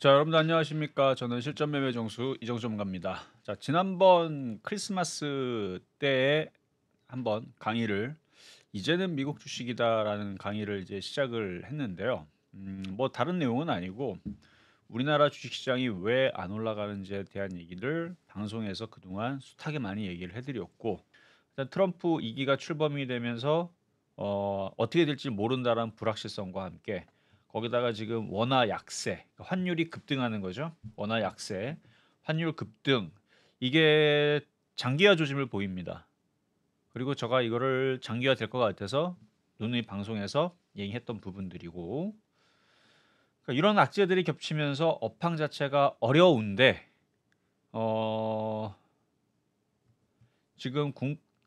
자, 여러분들 안녕하십니까? 저는 실전 매매 정수 이정수 전문가입니다. 자, 지난번 크리스마스 때에 한번 강의를 이제는 미국 주식이다라는 강의를 이제 시작을 했는데요. 뭐 다른 내용은 아니고 우리나라 주식 시장이 왜 안 올라가는지에 대한 얘기를 방송에서 그동안 숱하게 많이 얘기를 해드렸고, 일단 트럼프 2기가 출범이 되면서 어떻게 될지 모른다라는 불확실성과 함께 거기다가 지금 원화 약세, 그러니까 환율이 급등하는 거죠. 원화 약세, 환율 급등, 이게 장기화 조짐을 보입니다. 그리고 제가 이거를 장기화 될 것 같아서 누누이 방송에서 얘기했던 부분들이고, 그러니까 이런 악재들이 겹치면서 업황 자체가 어려운데 어, 지금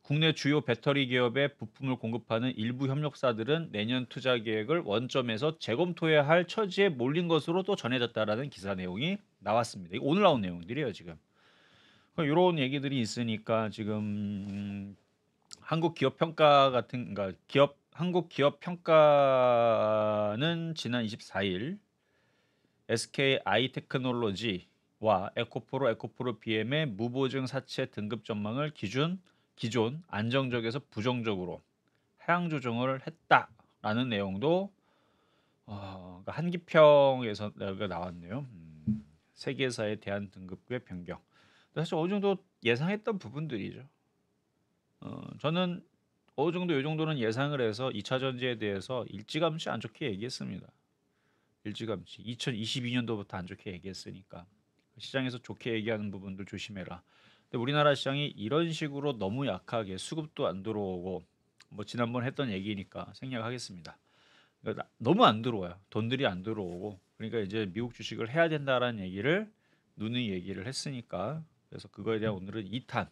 국내 주요 배터리 기업에 부품을 공급하는 일부 협력사들은 내년 투자 계획을 원점에서 재검토해야 할 처지에 몰린 것으로 또 전해졌다라는 기사 내용이 나왔습니다. 이거 오늘 나온 내용들이에요, 지금. 이런 얘기들이 있으니까 지금 한국 기업 평가 같은, 그러니까 한국 기업 평가는 지난 24일 SK 아이테크놀로지와 에코프로 BM의 무보증 사채 등급 전망을 기존 안정적에서 부정적으로 하향 조정을 했다라는 내용도 그러니까 한기평에서 나왔네요. 세계사에 대한 등급의 변경. 사실 어느 정도 예상했던 부분들이죠. 저는 어느 정도 이 정도는 예상을 해서 2차 전지에 대해서 일찌감치 안 좋게 얘기했습니다. 일찌감치 2022년도부터 안 좋게 얘기했으니까 시장에서 좋게 얘기하는 부분들 조심해라. 근데 우리나라 시장이 이런 식으로 너무 약하게 수급도 안 들어오고 뭐 지난번 했던 얘기니까 생략하겠습니다. 그러니까 너무 안 들어와요. 돈들이 안 들어오고 그러니까 이제 미국 주식을 해야 된다라는 얘기를 누누이 얘기를 했으니까 그래서 그거에 대한 오늘은 2탄.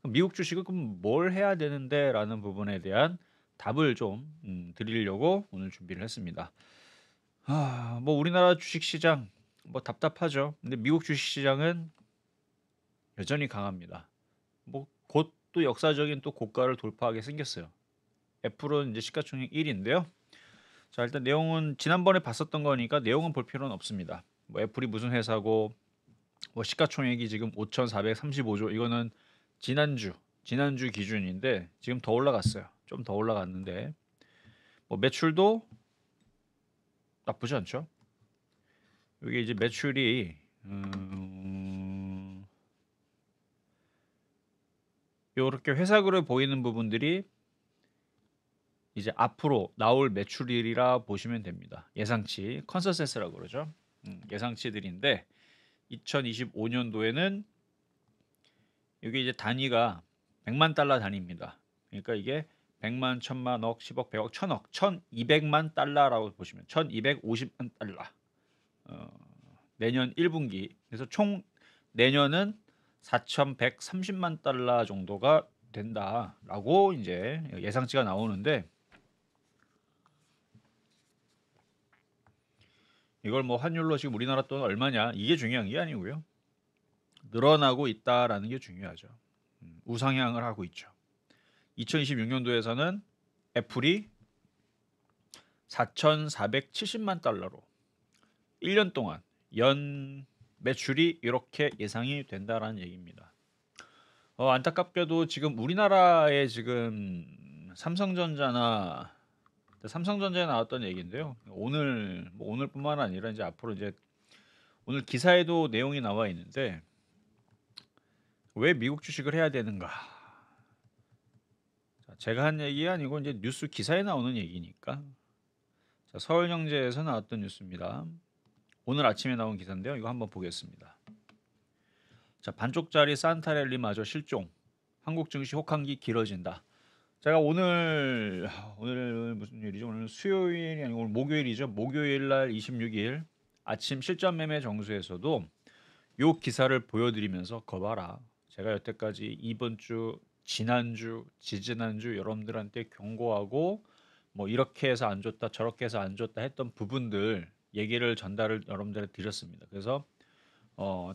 미국 주식은 그럼 뭘 해야 되는데라는 부분에 대한 답을 좀 드리려고 오늘 준비를 했습니다. 뭐 우리나라 주식 시장 뭐 답답하죠. 근데 미국 주식 시장은 여전히 강합니다. 뭐 곧 또 역사적인 또 고가를 돌파하게 생겼어요. 애플은 이제 시가총액 1위인데요. 자, 일단 내용은 지난번에 봤었던 거니까 내용은 볼 필요는 없습니다. 뭐 애플이 무슨 회사고 뭐 시가총액이 지금 5,435조, 이거는 지난주 기준인데 지금 더 올라갔어요. 좀 더 올라갔는데 뭐 매출도 나쁘지 않죠. 이게 이제 매출이 요렇게 회사그룹 보이는 부분들이 이제 앞으로 나올 매출이라 보시면 됩니다. 예상치, 컨센서스라고 그러죠. 예상치들인데 2025년도에는 이게 이제 단위가 100만 달러 단위입니다. 그러니까 이게 100만, 1000만, 억, 10억, 100억, 1000억, 1200만 달러라고 보시면 1250만 달러. 어, 내년 1분기. 그래서 총 내년은 4130만 달러 정도가 된다라고 이제 예상치가 나오는데 이걸 뭐 환율로 지금 우리나라 돈 얼마냐 이게 중요한 게 아니고요. 늘어나고 있다라는 게 중요하죠. 우상향을 하고 있죠. 2026년도에서는 애플이 4,470만 달러로 1년 동안 연 매출이 이렇게 예상이 된다라는 얘기입니다. 안타깝게도 지금 우리나라에 지금 삼성전자에 나왔던 얘기인데요. 오늘 뭐 오늘뿐만 아니라 이제 앞으로 이제 오늘 기사에도 내용이 나와 있는데 왜 미국 주식을 해야 되는가? 자, 제가 한 얘기 아니고 이제 뉴스 기사에 나오는 얘기니까. 자, 서울경제에서 나왔던 뉴스입니다. 오늘 아침에 나온 기사인데요. 이거 한번 보겠습니다. 자, 반쪽짜리 산타랠리마저 실종. 한국 증시 혹한기 길어진다. 제가 오늘 무슨 요일이죠? 오늘 수요일이 아니고 오늘 목요일이죠. 목요일 날 26일 아침 실전 매매 정수에서도 요 기사를 보여드리면서 거봐라. 제가 여태까지 이번 주, 지난주, 지지난주 여러분들한테 경고하고 뭐 이렇게 해서 안 좋다, 저렇게 해서 안 좋다 했던 부분들 얘기를 전달을 여러분들한테 드렸습니다. 그래서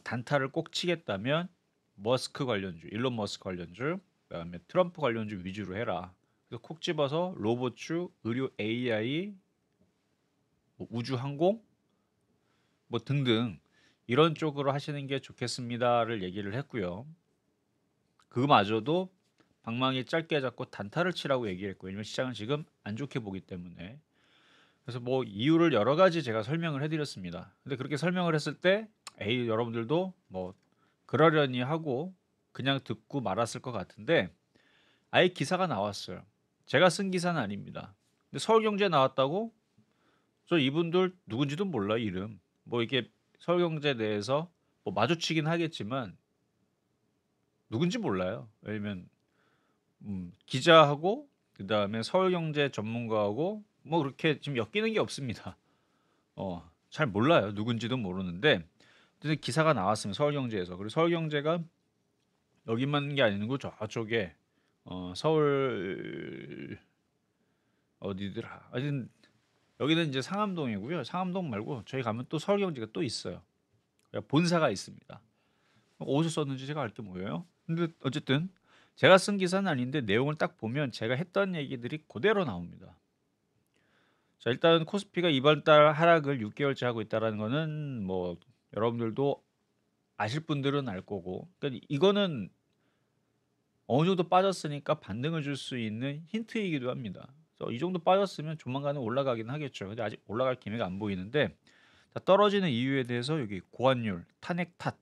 단타를 꼭 치겠다면 머스크 관련주, 일론 머스크 관련주, 그다음에 트럼프 관련주 위주로 해라. 그래서 콕 집어서 로봇주, 의료 AI, 뭐 우주 항공 뭐 등등 이런 쪽으로 하시는 게 좋겠습니다를 얘기를 했고요. 그마저도 방망이 짧게 잡고 단타를 치라고 얘기를 했고, 왜냐면 시장은 지금 안 좋게 보기 때문에. 그래서 뭐 이유를 여러 가지 제가 설명을 해드렸습니다. 근데 그렇게 설명을 했을 때 에이 여러분들도 뭐 그러려니 하고 그냥 듣고 말았을 것 같은데, 아예 기사가 나왔어요. 제가 쓴 기사는 아닙니다. 근데 서울경제 나왔다고? 저 이분들 누군지도 몰라 이름. 뭐 이게 서울경제 내에서 뭐 마주치긴 하겠지만 누군지 몰라요. 왜냐면 기자하고 그다음에 서울경제 전문가하고 뭐 그렇게 지금 엮이는 게 없습니다. 잘 몰라요. 누군지도 모르는데 근데 기사가 나왔습니다. 서울경제에서. 그리고 서울경제가 여기만 있는 게 아니고 저쪽에 서울 어디더라? 하여튼 여기는 이제 상암동이고요. 상암동 말고 저희 가면 또 서울경제가 또 있어요. 그러니까 본사가 있습니다. 어디서 썼는지 제가 알 게 뭐예요? 근데 어쨌든 제가 쓴 기사는 아닌데 내용을 딱 보면 제가 했던 얘기들이 그대로 나옵니다. 자, 일단 코스피가 이번 달 하락을 6개월째 하고 있다라는 거는 뭐 여러분들도 아실 분들은 알 거고, 그러니까 이거는 어느 정도 빠졌으니까 반등을 줄 수 있는 힌트이기도 합니다. 그래서 이 정도 빠졌으면 조만간에 올라가긴 하겠죠. 근데 아직 올라갈 기미가 안 보이는데, 자, 떨어지는 이유에 대해서 여기 고환율, 탄핵 탓,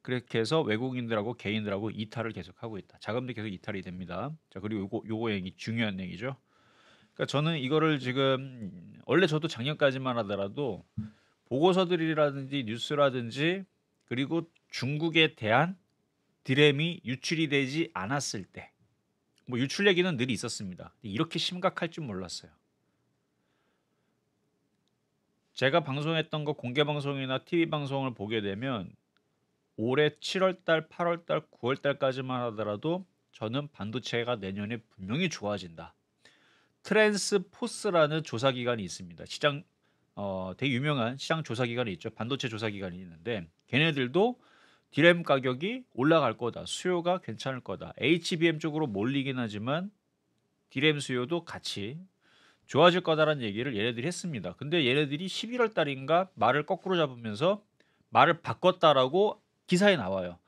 그렇게 해서 외국인들하고 개인들하고 이탈을 계속하고 있다. 자금도 계속 이탈이 됩니다. 자, 그리고 요거 얘기 중요한 얘기죠. 그러니까 저는 이거를 지금 원래 저도 작년까지만 하더라도 보고서들이라든지 뉴스라든지 그리고 중국에 대한 디램이 유출이 되지 않았을 때, 뭐 유출 얘기는 늘 있었습니다. 이렇게 심각할 줄 몰랐어요. 제가 방송했던 거 공개 방송이나 TV 방송을 보게 되면 올해 7월 달, 8월 달, 9월 달까지만 하더라도 저는 반도체가 내년에 분명히 좋아진다. 트랜스포스라는 조사 기관이 있습니다. 시장 되게 유명한 시장 조사 기관이 있죠. 반도체 조사 기관이 있는데 걔네들도 디램 가격이 올라갈 거다. 수요가 괜찮을 거다. HBM 쪽으로 몰리긴 하지만 디램 수요도 같이 좋아질 거다라는 얘기를 얘네들이 했습니다. 근데 얘네들이 11월 달인가 말을 거꾸로 잡으면서 말을 바꿨다라고 기사에 나와요.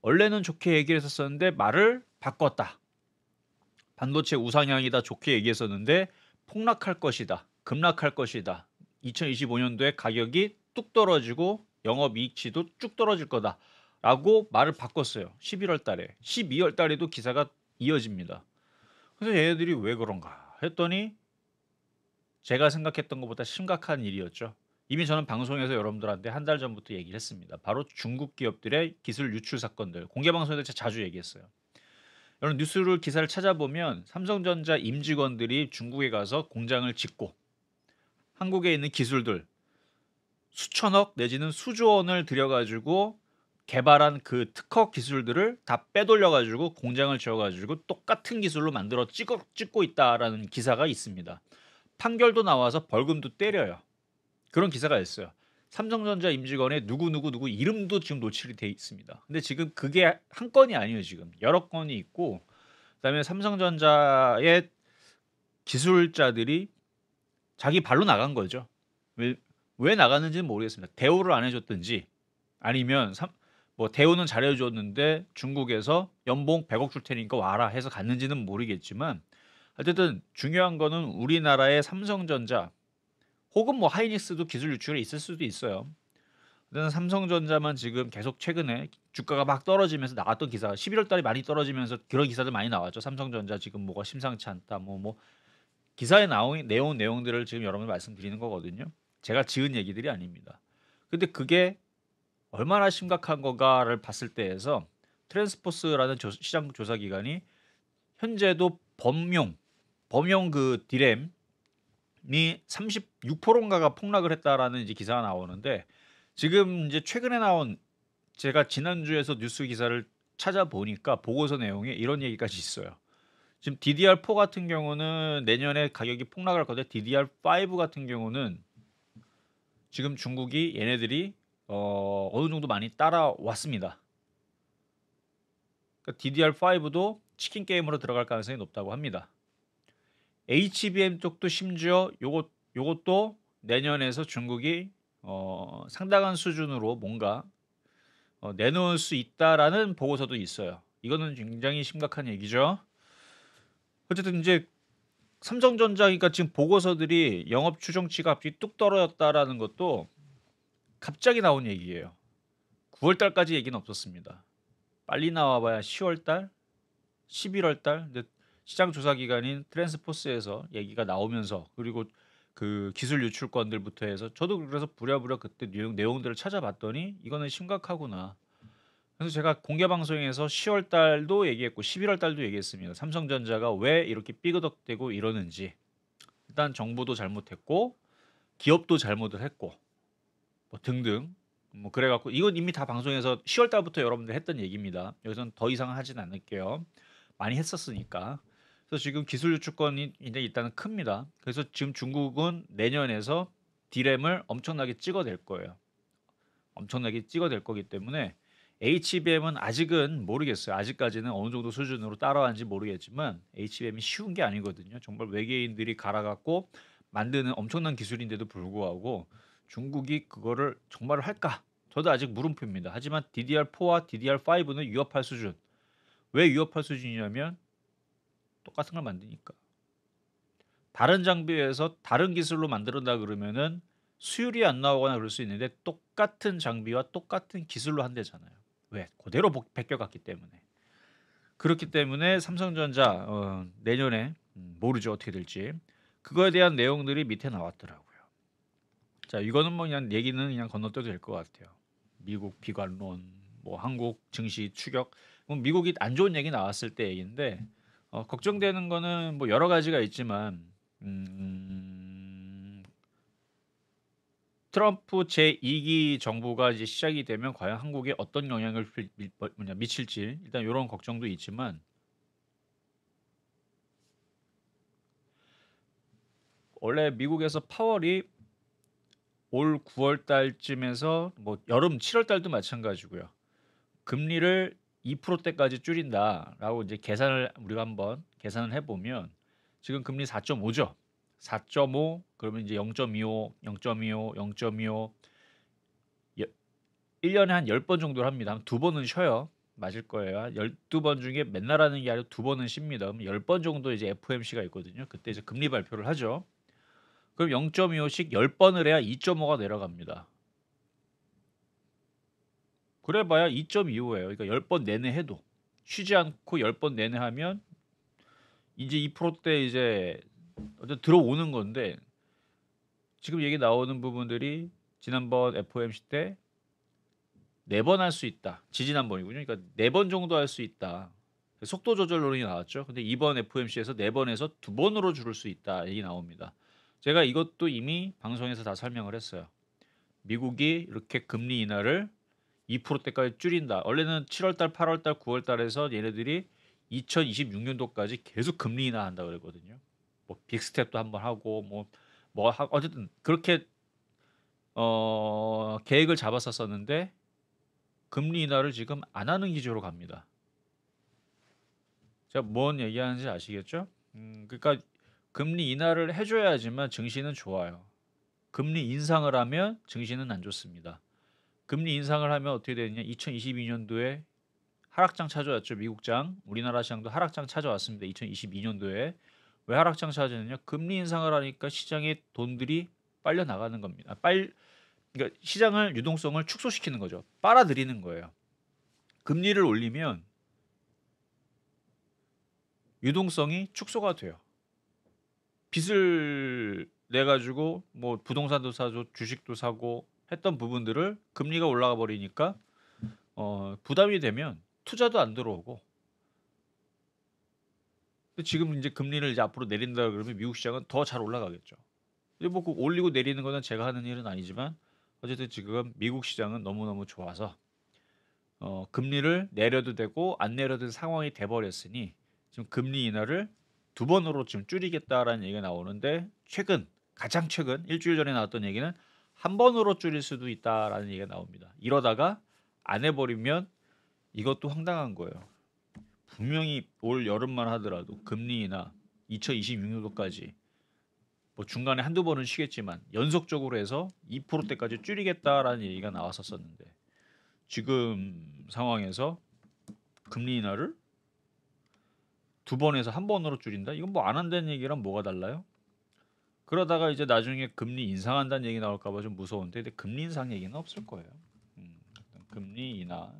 원래는 좋게 얘기를 했었는데 말을 바꿨다. 반도체 우상향이다 좋게 얘기했었는데 폭락할 것이다. 급락할 것이다. 2025년도에 가격이 뚝 떨어지고 영업이익치도 쭉 떨어질 거다. 라고 말을 바꿨어요. 11월 달에. 12월 달에도 기사가 이어집니다. 그래서 얘네들이 왜 그런가 했더니 제가 생각했던 것보다 심각한 일이었죠. 이미 저는 방송에서 여러분들한테 한 달 전부터 얘기를 했습니다. 바로 중국 기업들의 기술 유출 사건들. 공개 방송에서 제가 자주 얘기했어요. 여러분 뉴스를 기사를 찾아보면 삼성전자 임직원들이 중국에 가서 공장을 짓고 한국에 있는 기술들 수천억 내지는 수조 원을 들여가지고 개발한 그 특허 기술들을 다 빼돌려가지고 공장을 지어가지고 똑같은 기술로 만들어 찍고 있다라는 기사가 있습니다. 판결도 나와서 벌금도 때려요. 그런 기사가 있어요. 삼성전자 임직원의 누구 이름도 지금 노출이 돼 있습니다. 근데 지금 그게 한 건이 아니에요. 지금 여러 건이 있고 그다음에 삼성전자의 기술자들이 자기 발로 나간 거죠. 왜 나갔는지는 모르겠습니다. 대우를 안 해줬든지 아니면 뭐 대우는 잘해줬는데 중국에서 연봉 100억 줄 테니까 와라 해서 갔는지는 모르겠지만 어쨌든 중요한 거는 우리나라의 삼성전자 혹은 뭐 하이닉스도 기술 유출이 있을 수도 있어요. 근데 삼성전자만 지금 계속 최근에 주가가 막 떨어지면서 나왔던 기사 11월 달에 많이 떨어지면서 그런 기사들 많이 나왔죠. 삼성전자 지금 뭐가 심상치 않다. 뭐 기사에 나온 내용들을 지금 여러분 말씀드리는 거거든요. 제가 지은 얘기들이 아닙니다. 근데 그게 얼마나 심각한 건가를 봤을 때에서 트랜스포스라는 시장 조사 기관이 현재도 범용 그 디램이 36%인가가 폭락을 했다라는 이제 기사가 나오는데 지금 이제 최근에 나온 제가 지난주에서 뉴스 기사를 찾아보니까 보고서 내용에 이런 얘기까지 있어요. 지금 DDR4 같은 경우는 내년에 가격이 폭락할 건데 DDR5 같은 경우는 지금 중국이 얘네들이 어느 정도 많이 따라왔습니다. 그러니까 DDR5도 치킨 게임으로 들어갈 가능성이 높다고 합니다. HBM 쪽도 심지어 요것도 내년에서 중국이 상당한 수준으로 뭔가 내놓을 수 있다라는 보고서도 있어요. 이거는 굉장히 심각한 얘기죠. 어쨌든 이제 삼성전자니까 지금 보고서들이 영업 추정치가 갑자기 뚝 떨어졌다라는 것도 갑자기 나온 얘기예요. 9월 달까지 얘기는 없었습니다. 빨리 나와봐야 10월 달, 11월 달. 근데 시장 조사 기관인 트랜스포스에서 얘기가 나오면서 그리고 그 기술 유출권들부터 해서 저도 그래서 부랴부랴 그때 내용들을 찾아봤더니 이거는 심각하구나. 그래서 제가 공개 방송에서 10월 달도 얘기했고 11월 달도 얘기했습니다. 삼성전자가 왜 이렇게 삐그덕대고 이러는지. 일단 정부도 잘못했고 기업도 잘못을 했고 뭐 등등 뭐 그래갖고 이건 이미 다 방송에서 10월 달부터 여러분들 했던 얘기입니다. 여기서는 더 이상 하진 않을게요. 많이 했었으니까. 그래서 지금 기술 유출권이 이제 일단은 큽니다. 그래서 지금 중국은 내년에서 디램을 엄청나게 찍어낼 거예요. 엄청나게 찍어낼 거기 때문에 HBM은 아직은 모르겠어요. 아직까지는 어느 정도 수준으로 따라왔는지 모르겠지만 HBM이 쉬운 게 아니거든요. 정말 외계인들이 갈아갖고 만드는 엄청난 기술인데도 불구하고 중국이 그거를 정말 할까? 저도 아직 물음표입니다. 하지만 DDR4와 DDR5는 위협할 수준. 왜 위협할 수준이냐면 똑같은 걸 만드니까. 다른 장비에서 다른 기술로 만들었다 그러면은 수율이 안 나오거나 그럴 수 있는데 똑같은 장비와 똑같은 기술로 한대잖아요. 왜? 그대로 베껴갔기 때문에. 그렇기 때문에 삼성전자 내년에 모르죠 어떻게 될지. 그거에 대한 내용들이 밑에 나왔더라고요. 자, 이거는 뭐 그냥 얘기는 그냥 건너뛰어도 될 것 같아요. 미국 비관론, 뭐 한국 증시 추격, 뭐 미국이 안 좋은 얘기 나왔을 때 얘기인데 걱정되는 거는 뭐 여러 가지가 있지만 트럼프 제2기 정부가 이제 시작이 되면 과연 한국에 어떤 영향을 미칠지 일단 이런 걱정도 있지만 원래 미국에서 파월이 올 9월 달쯤에서 뭐 여름 7월 달도 마찬가지고요. 금리를 2%대까지 줄인다라고 이제 계산을 우리가 한번 계산을 해보면 지금 금리 4.5죠. 4.5 그러면 이제 0.25, 0.25, 0.25 1년에 한 10번 정도를 합니다. 두 번은 쉬어요. 맞을 거예요. 12번 중에 맨날 하는 게 아니라 두 번은 쉽니다. 그럼 10번 정도 이제 FOMC가 있거든요. 그때 이제 금리 발표를 하죠. 그럼 0.25씩 10번을 해야 2.5가 내려갑니다. 그래 봐야 2.25예요. 그러니까 10번 내내 해도 쉬지 않고 10번 내내 하면 이제 2%대 이제 어쨌든 들어오는 건데 지금 얘기 나오는 부분들이 지난번 FOMC 때 4번 할 수 있다. 지지난번이군요. 그러니까 4번 정도 할 수 있다. 속도 조절론이 나왔죠. 근데 이번 FOMC에서 4번에서 2번으로 줄일 수 있다. 얘기 나옵니다. 제가 이것도 이미 방송에서 다 설명을 했어요. 미국이 이렇게 금리 인하를 2%대까지 줄인다. 원래는 7월달, 8월달, 9월달에서 얘네들이 2026년도까지 계속 금리 인하한다 그랬거든요. 뭐 빅스텝도 한번 하고 어쨌든 그렇게 계획을 잡았었는데 금리 인하를 지금 안 하는 기조로 갑니다. 제가 뭔 얘기하는지 아시겠죠? 그러니까 금리 인하를 해줘야지만 증시는 좋아요. 금리 인상을 하면 증시는 안 좋습니다. 금리 인상을 하면 어떻게 되느냐? 2022년도에 하락장 찾아왔죠. 미국장, 우리나라 시장도 하락장 찾아왔습니다. 2022년도에 왜 하락장 찾아왔느냐? 금리 인상을 하니까 시장의 돈들이 빨려 나가는 겁니다. 그러니까 시장을 유동성을 축소시키는 거죠. 빨아들이는 거예요. 금리를 올리면 유동성이 축소가 돼요. 빚을 내 가지고 뭐 부동산도 사고 주식도 사고 했던 부분들을 금리가 올라가 버리니까 부담이 되면 투자도 안 들어오고. 지금 이제 금리를 이제 앞으로 내린다 그러면 미국 시장은 더 잘 올라가겠죠. 근데 뭐그 올리고 내리는 거는 제가 하는 일은 아니지만 어쨌든 지금 미국 시장은 너무너무 좋아서 금리를 내려도 되고 안 내려도 되는 상황이 돼 버렸으니 지금 금리 인하를 2번으로 지금 줄이겠다라는 얘기가 나오는데 가장 최근 일주일 전에 나왔던 얘기는 1번으로 줄일 수도 있다라는 얘기가 나옵니다. 이러다가 안 해버리면 이것도 황당한 거예요. 분명히 올 여름만 하더라도 금리 인하 2026년도까지 뭐 중간에 한두 번은 쉬겠지만 연속적으로 해서 2%대까지 줄이겠다라는 얘기가 나왔었었는데 지금 상황에서 금리 인하를 두 번에서 한 번으로 줄인다? 이건 뭐 안 한다는 얘기랑 뭐가 달라요? 그러다가 이제 나중에 금리 인상한다는 얘기 나올까 봐 좀 무서운데 근데 금리 인상 얘기는 없을 거예요. 일단 금리 인하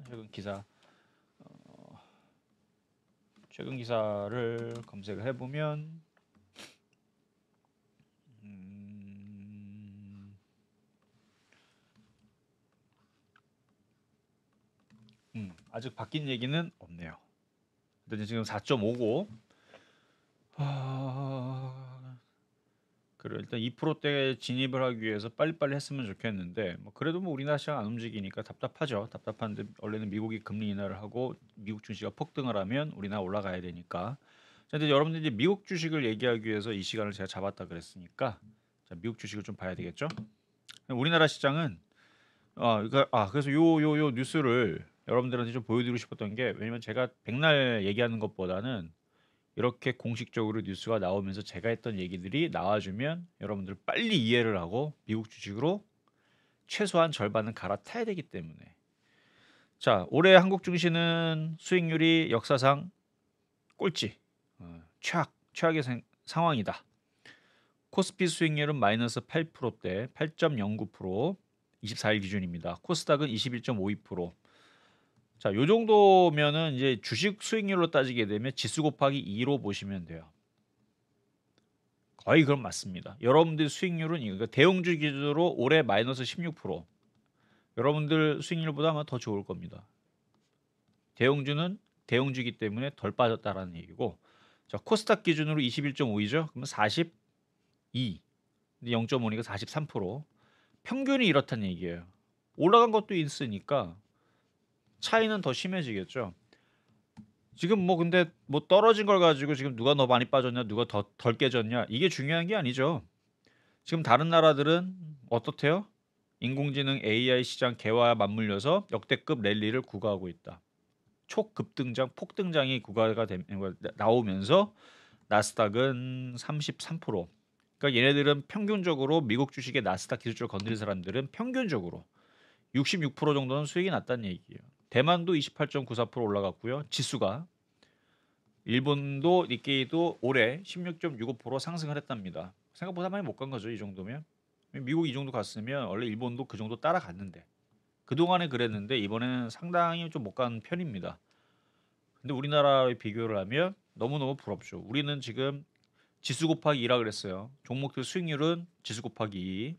최근 기사를 검색을 해보면 아직 바뀐 얘기는 없네요. 근데 지금 4.5고 그래 일단 2%대 진입을 하기 위해서 빨리빨리 했으면 좋겠는데 뭐 그래도 뭐 우리나라 시장 안 움직이니까 답답하죠. 답답한데 원래는 미국이 금리 인하를 하고 미국 주식이 폭등을 하면 우리나라 올라가야 되니까. 자, 근데 여러분들이 이제 미국 주식을 얘기하기 위해서 이 시간을 제가 잡았다 그랬으니까 자, 미국 주식을 좀 봐야 되겠죠. 우리나라 시장은 그래서 요 뉴스를 여러분들한테 좀 보여드리고 싶었던 게 왜냐면 제가 백날 얘기하는 것보다는 이렇게 공식적으로 뉴스가 나오면서 제가 했던 얘기들이 나와주면 여러분들 빨리 이해를 하고 미국 주식으로 최소한 절반은 갈아타야 되기 때문에 자 올해 한국 증시는 수익률이 역사상 꼴찌 최악의 상황이다. 코스피 수익률은 마이너스 8%대 8.09% 24일 기준입니다. 코스닥은 21.52%. 자, 요 정도면은 이제 주식 수익률로 따지게 되면 지수 곱하기 2로 보시면 돼요. 거의 그럼 맞습니다. 여러분들 수익률은 그러니까 대형주 기준으로 올해 마이너스 16%. 여러분들 수익률보다 아마 더 좋을 겁니다. 대형주는 대형주이기 때문에 덜 빠졌다라는 얘기고 자, 코스닥 기준으로 21.5이죠. 그러면 42. 근데 0.5니까 43%. 평균이 이렇다는 얘기예요. 올라간 것도 있으니까 차이는 더 심해지겠죠. 지금 뭐 근데 뭐 떨어진 걸 가지고 지금 누가 더 많이 빠졌냐, 누가 더 덜 깨졌냐 이게 중요한 게 아니죠. 지금 다른 나라들은 어떻대요? 인공지능 AI 시장 개화와 맞물려서 역대급 랠리를 구가하고 있다. 초급등장, 폭등장이 구가가 나오면서 나스닥은 33%. 그러니까 얘네들은 평균적으로 미국 주식의 나스닥 기술주를 건드린 사람들은 평균적으로 66% 정도는 수익이 났다는 얘기예요. 대만도 28.94% 올라갔고요. 지수가 일본도 니케이도 올해 16.65% 상승을 했답니다. 생각보다 많이 못 간 거죠. 이 정도면. 미국 이 정도 갔으면 원래 일본도 그 정도 따라갔는데 그동안에 그랬는데 이번에는 상당히 좀 못 간 편입니다. 근데 우리나라에 비교를 하면 너무너무 부럽죠. 우리는 지금 지수 곱하기 2라 그랬어요. 종목들 수익률은 지수 곱하기 2.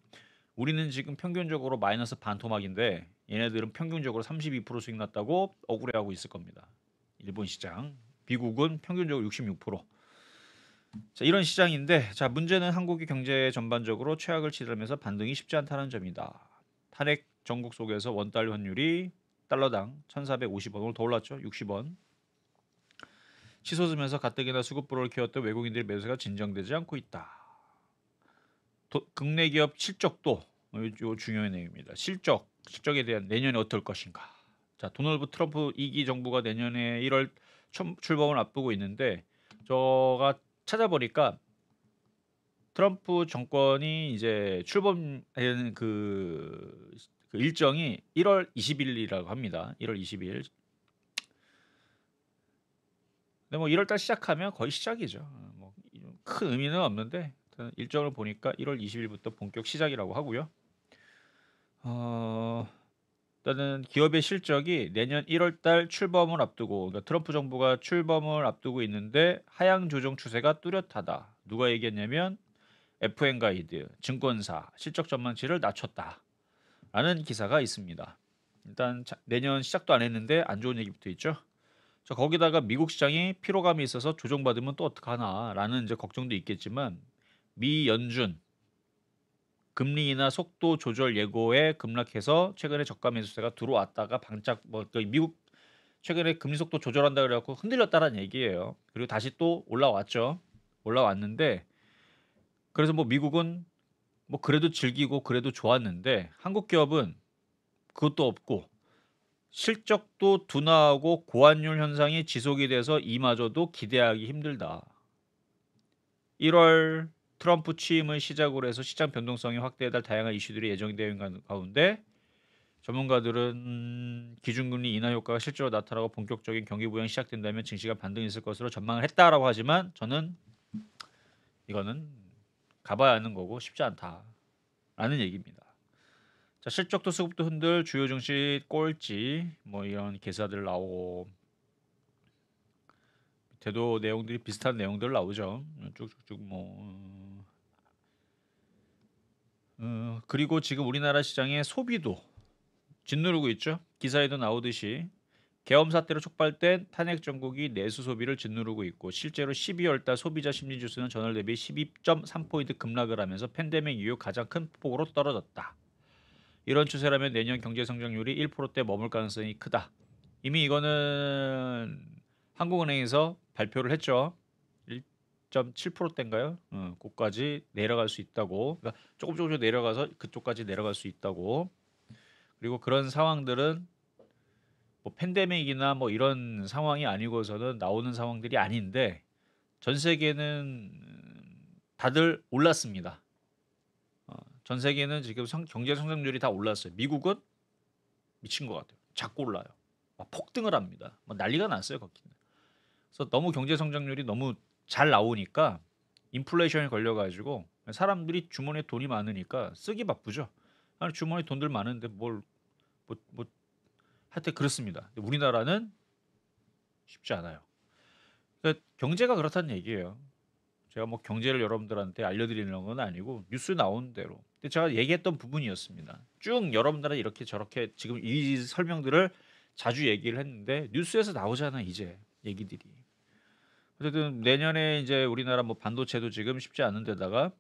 우리는 지금 평균적으로 마이너스 반토막인데 얘네들은 평균적으로 32% 수익 났다고 억울해하고 있을 겁니다. 일본 시장. 미국은 평균적으로 66%. 자, 이런 시장인데 자, 문제는 한국의 경제 전반적으로 최악을 치르면서 반등이 쉽지 않다는 점이다. 탄핵 전국 속에서 원달러 환율이 달러당 1,450원 오늘 더 올랐죠. 60원. 치솟으면서 가뜩이나 수급 불호를 키웠던 외국인들의 매수가 진정되지 않고 있다. 국내 기업 실적도 요 중요한 내용입니다. 실적에 대한 내년에 어떨 것인가. 자, 도널드 트럼프 2기 정부가 내년에 1월 출범을 앞두고 있는데 저가 찾아보니까 트럼프 정권이 이제 출범하는 그 일정이 1월 20일이라고 합니다. 1월 20일. 근데 뭐 1월 달 시작하면 거의 시작이죠. 뭐 큰 의미는 없는데 일정을 보니까 1월 20일부터 본격 시작이라고 하고요. 일단은 기업의 실적이 내년 1월 달 출범을 앞두고 그러니까 트럼프 정부가 출범을 앞두고 있는데 하향 조정 추세가 뚜렷하다. 누가 얘기했냐면 FN 가이드 증권사 실적 전망치를 낮췄다. 라는 기사가 있습니다. 일단 내년 시작도 안 했는데 안 좋은 얘기부터 있죠. 자, 거기다가 미국 시장이 피로감이 있어서 조정받으면 또 어떡하나 라는 이제 걱정도 있겠지만 미 연준 금리 인하 속도 조절 예고에 급락해서 최근에 저가 매수세가 들어왔다가 미국 최근에 금리 속도 조절한다 그래갖고 흔들렸다라는 얘기예요. 그리고 다시 또 올라왔죠. 올라왔는데 그래서 뭐 미국은 뭐 그래도 즐기고 그래도 좋았는데 한국 기업은 그것도 없고 실적도 둔화하고 고환율 현상이 지속이 돼서 이마저도 기대하기 힘들다. 1월 트럼프 취임을 시작으로 해서 시장 변동성이 확대해달 다양한 이슈들이 예정되어 있는 가운데 전문가들은 기준금리 인하 효과가 실제로 나타나고 본격적인 경기 부양이 시작된다면 증시가 반등이 있을 것으로 전망을 했다라고 하지만 저는 이거는 가봐야 하는 거고 쉽지 않다라는 얘기입니다. 자, 실적도 수급도 흔들 주요 증시 꼴찌 뭐 이런 기사들 나오고 밑에도 내용들이 비슷한 내용들 나오죠. 쭉쭉쭉 뭐 그리고 지금 우리나라 시장의 소비도 짓누르고 있죠. 기사에도 나오듯이 계엄 사태로 촉발된 탄핵 정국이 내수 소비를 짓누르고 있고 실제로 12월 달 소비자 심리 지수는 전월 대비 12.3포인트 급락을 하면서 팬데믹 이후 가장 큰 폭으로 떨어졌다. 이런 추세라면 내년 경제 성장률이 1%대 머물 가능성이 크다. 이미 이거는 한국은행에서 발표를 했죠. 1.7%대인가요? 그까지 내려갈 수 있다고. 그러니까 조금 내려가서 그쪽까지 내려갈 수 있다고. 그리고 그런 상황들은 뭐 팬데믹이나 뭐 이런 상황이 아니고서는 나오는 상황들이 아닌데 전 세계는 다들 올랐습니다. 전 세계는 지금 경제 성장률이 다 올랐어요. 미국은 미친 것 같아요. 자꾸 올라요. 막 폭등을 합니다. 막 난리가 났어요, 거기는. 그래서 너무 경제 성장률이 너무 잘 나오니까 인플레이션이 걸려가지고 사람들이 주머니에 돈이 많으니까 쓰기 바쁘죠. 아니 주머니에 돈들 많은데 뭐 하여튼 그렇습니다. 우리나라는 쉽지 않아요. 그러니까 경제가 그렇다는 얘기예요. 제가 뭐 경제를 여러분들한테 알려드리는 건 아니고 뉴스 나오는 대로. 근데 제가 얘기했던 부분이었습니다. 쭉 여러분들은 이렇게 저렇게 지금 이 설명들을 자주 얘기를 했는데 뉴스에서 나오잖아 이제 얘기들이. 어쨌든 내년에 이제 우리나라 뭐 반도체도 지금 쉽지 않은 데다가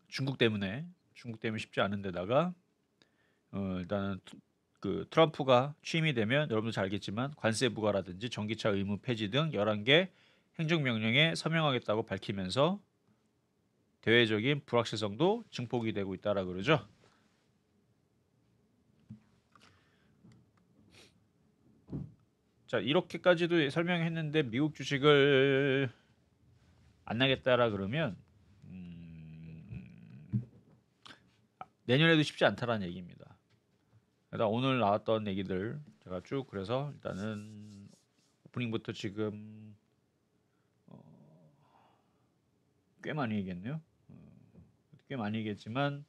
중국 때문에 쉽지 않은 데다가 일단은 그 트럼프가 취임이 되면 여러분도 잘 알겠지만 관세 부과라든지 전기차 의무 폐지 등 11개 행정명령에 서명하겠다고 밝히면서 대외적인 불확실성도 증폭이 되고 있다라 그러죠. 자, 이렇게까지도 설명했는데 미국 주식을 안 나겠다라 그러면 내년에도 쉽지 않다라는 얘기입니다. 일단 오늘 나왔던 얘기들 제가 쭉 그래서 일단은 오프닝부터 지금 꽤 많이 얘기했네요. 꽤 많이 얘기했지만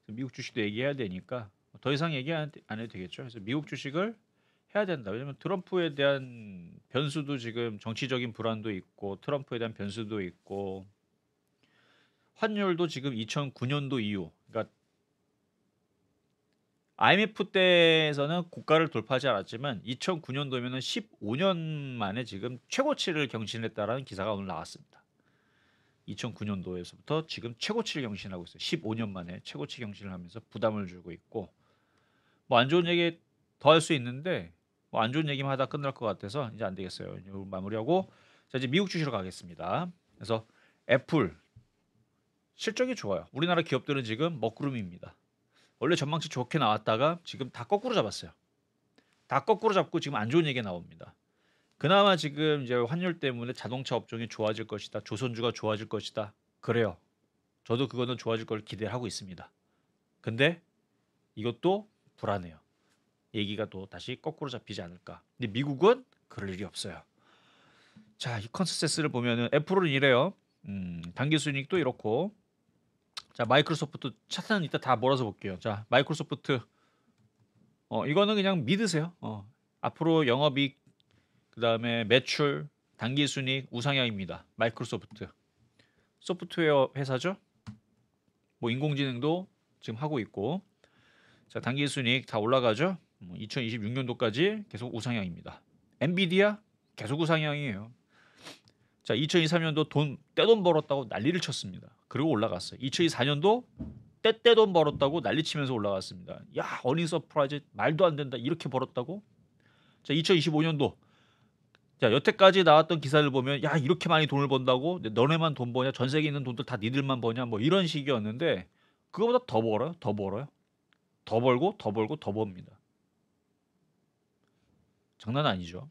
미국 주식도 얘기해야 되니까 더 이상 얘기 안 해도 되겠죠. 그래서 미국 주식을 해야 된다. 왜냐면 트럼프에 대한 변수도 지금 정치적인 불안도 있고 트럼프에 대한 변수도 있고 환율도 지금 2009년도 이후 그러니까 IMF 때에서는 고가를 돌파하지 않았지만 2009년도면은 15년 만에 지금 최고치를 경신했다라는 기사가 오늘 나왔습니다. 2009년도에서부터 지금 최고치를 경신하고 있어요. 15년 만에 최고치 경신을 하면서 부담을 주고 있고 뭐 안 좋은 얘기 더 할 수 있는데 뭐 안 좋은 얘기만 하다 끝날 것 같아서 이제 안 되겠어요. 이거 마무리하고 자 이제 미국 주식으로 가겠습니다. 그래서 애플 실적이 좋아요. 우리나라 기업들은 지금 먹구름입니다. 원래 전망치 좋게 나왔다가 지금 다 거꾸로 잡았어요. 다 거꾸로 잡고 지금 안 좋은 얘기가 나옵니다. 그나마 지금 이제 환율 때문에 자동차 업종이 좋아질 것이다. 조선주가 좋아질 것이다. 그래요. 저도 그거는 좋아질 걸 기대하고 있습니다. 근데 이것도 불안해요. 얘기가 또 다시 거꾸로 잡히지 않을까. 근데 미국은 그럴 일이 없어요. 자, 이 컨센서스를 보면은 애플은 이래요. 단기 순이익도 이렇고. 자, 마이크로소프트 차트는 이따 다 몰아서 볼게요. 자, 마이크로소프트 이거는 그냥 믿으세요. 앞으로 영업이익 그다음에 매출, 단기 순이익 우상향입니다. 마이크로소프트. 소프트웨어 회사죠. 뭐 인공지능도 지금 하고 있고. 자, 단기 순이익 다 올라가죠. 2026년도까지 계속 우상향입니다. 엔비디아 계속 우상향이에요. 자, 2023년도 떼돈 벌었다고 난리를 쳤습니다. 그리고 올라갔어요. 2024년도 떼돈 벌었다고 난리치면서 올라갔습니다. 야, 어닝 서프라이즈 말도 안 된다. 이렇게 벌었다고? 자, 2025년도 자, 여태까지 나왔던 기사를 보면 야, 이렇게 많이 돈을 번다고? 너네만 돈 버냐? 전 세계에 있는 돈들 다 니들만 버냐? 뭐 이런 식이었는데 그거보다 더 벌어요. 더 벌어요. 더 벌고 더 벌고 더 법니다. 장난 아니죠.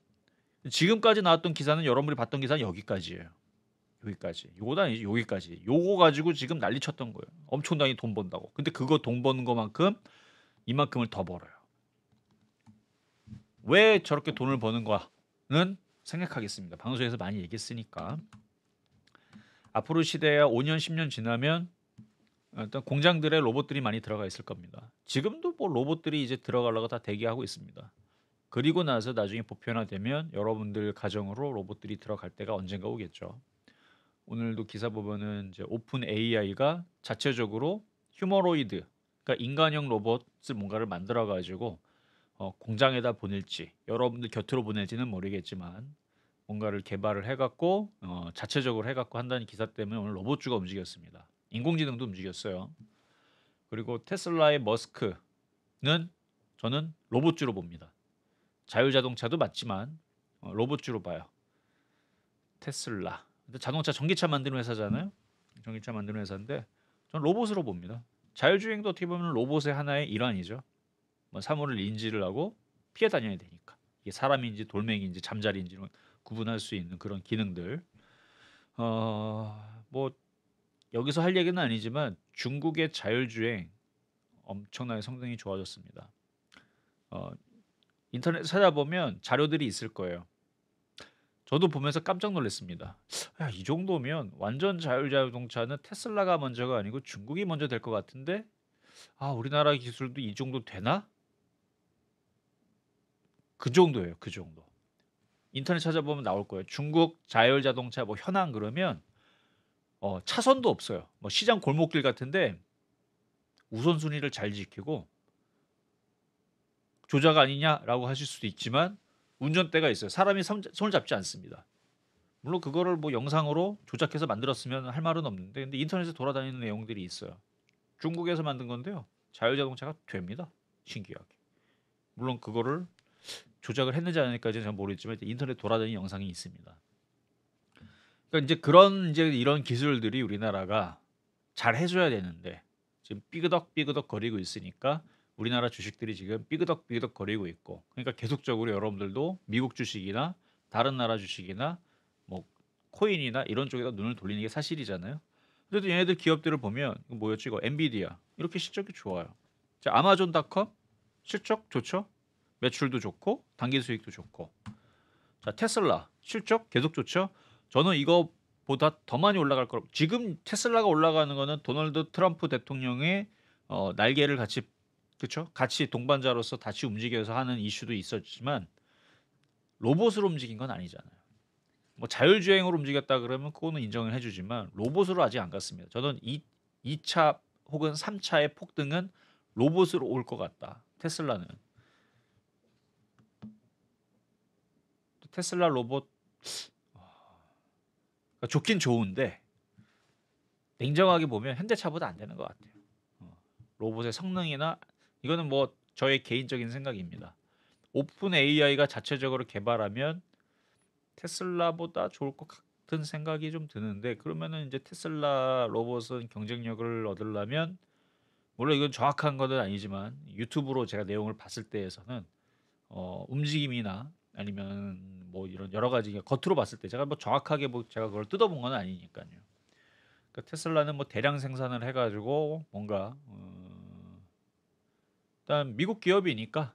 지금까지 나왔던 기사는 여러분들이 봤던 기사는 여기까지예요. 여기까지. 요거도 아니지. 여기까지. 요거 가지고 지금 난리 쳤던 거예요. 엄청나게 돈 번다고. 근데 그거 돈 버는 것만큼 이만큼을 더 벌어요. 왜 저렇게 돈을 버는 거는 생각하겠습니다. 방송에서 많이 얘기했으니까. 앞으로 시대야 5년, 10년 지나면 일단 공장들에 로봇들이 많이 들어가 있을 겁니다. 지금도 뭐 로봇들이 이제 들어가려고 다 대기하고 있습니다. 그리고 나서 나중에 보편화되면 여러분들 가정으로 로봇들이 들어갈 때가 언젠가 오겠죠. 오늘도 기사 보면은 이제 오픈 AI가 자체적으로 휴머로이드, 그러니까 인간형 로봇을 뭔가를 만들어 가지고 공장에다 보낼지 여러분들 곁으로 보낼지는 모르겠지만 뭔가를 개발을 해갖고 자체적으로 해갖고 한다는 기사 때문에 오늘 로봇주가 움직였습니다. 인공지능도 움직였어요. 그리고 테슬라의 머스크는 저는 로봇주로 봅니다. 자율자동차도 맞지만 로봇주로 봐요. 테슬라. 근데 자동차 전기차 만드는 회사잖아요. 전기차 만드는 회사인데 전 로봇으로 봅니다. 자율주행도 어떻게 보면 로봇의 하나의 일환이죠. 뭐 사물을 인지를 하고 피해 다녀야 되니까 이게 사람인지 돌멩이인지 잠자리인지는 구분할 수 있는 그런 기능들. 뭐 여기서 할 얘기는 아니지만 중국의 자율주행 엄청나게 성능이 좋아졌습니다. 인터넷 찾아보면 자료들이 있을 거예요. 저도 보면서 깜짝 놀랐습니다. 야, 이 정도면 완전 자율자동차는 테슬라가 먼저가 아니고 중국이 먼저 될 것 같은데 우리나라 기술도 이 정도 되나? 그 정도예요. 그 정도. 인터넷 찾아보면 나올 거예요. 중국 자율자동차 뭐 현황 그러면 차선도 없어요. 뭐 시장 골목길 같은데 우선순위를 잘 지키고 조작 아니냐라고 하실 수도 있지만 운전대가 있어요. 사람이 손을 잡지 않습니다. 물론 그거를 뭐 영상으로 조작해서 만들었으면 할 말은 없는데 근데 인터넷에 돌아다니는 내용들이 있어요. 중국에서 만든 건데요. 자율자동차가 됩니다. 신기하게. 물론 그거를 조작을 했는지 안 했는지까지는 잘 모르겠지만 인터넷 돌아다니는 영상이 있습니다. 그러니까 이제 그런 이제 이런 기술들이 우리나라가 잘 해줘야 되는데 지금 삐그덕 거리고 있으니까 우리나라 주식들이 지금 삐그덕 거리고 있고 그러니까 계속적으로 여러분들도 미국 주식이나 다른 나라 주식이나 뭐 코인이나 이런 쪽에다 눈을 돌리는 게 사실이잖아요. 그래도 얘네들 기업들을 보면 이거 뭐였지 이거 엔비디아 이렇게 실적이 좋아요. 자 아마존닷컴 실적 좋죠. 매출도 좋고 당기 수익도 좋고 자 테슬라 실적 계속 좋죠. 저는 이거보다 더 많이 올라갈 거라고 지금 테슬라가 올라가는 거는 도널드 트럼프 대통령의 날개를 같이 그렇죠? 같이 동반자로서 같이 움직여서 하는 이슈도 있었지만 로봇으로 움직인 건 아니잖아요. 뭐 자율주행으로 움직였다 그러면 그거는 인정을 해주지만 로봇으로 아직 안 갔습니다. 저는 2차 혹은 3차의 폭등은 로봇으로 올 것 같다. 테슬라는 테슬라 로봇 좋긴 좋은데 냉정하게 보면 현대차보다 안 되는 것 같아요. 로봇의 성능이나 이거는 뭐 저의 개인적인 생각입니다. 오픈 AI가 자체적으로 개발하면 테슬라보다 좋을 것 같은 생각이 좀 드는데 그러면은 이제 테슬라 로봇은 경쟁력을 얻으려면 물론 이건 정확한 것은 아니지만 유튜브로 제가 내용을 봤을 때에서는 움직임이나 아니면 뭐 이런 여러 가지 겉으로 봤을 때 제가 뭐 정확하게 뭐 제가 그걸 뜯어본 건 아니니까요. 그러니까 테슬라는 뭐 대량 생산을 해가지고 뭔가 일단 미국 기업이니까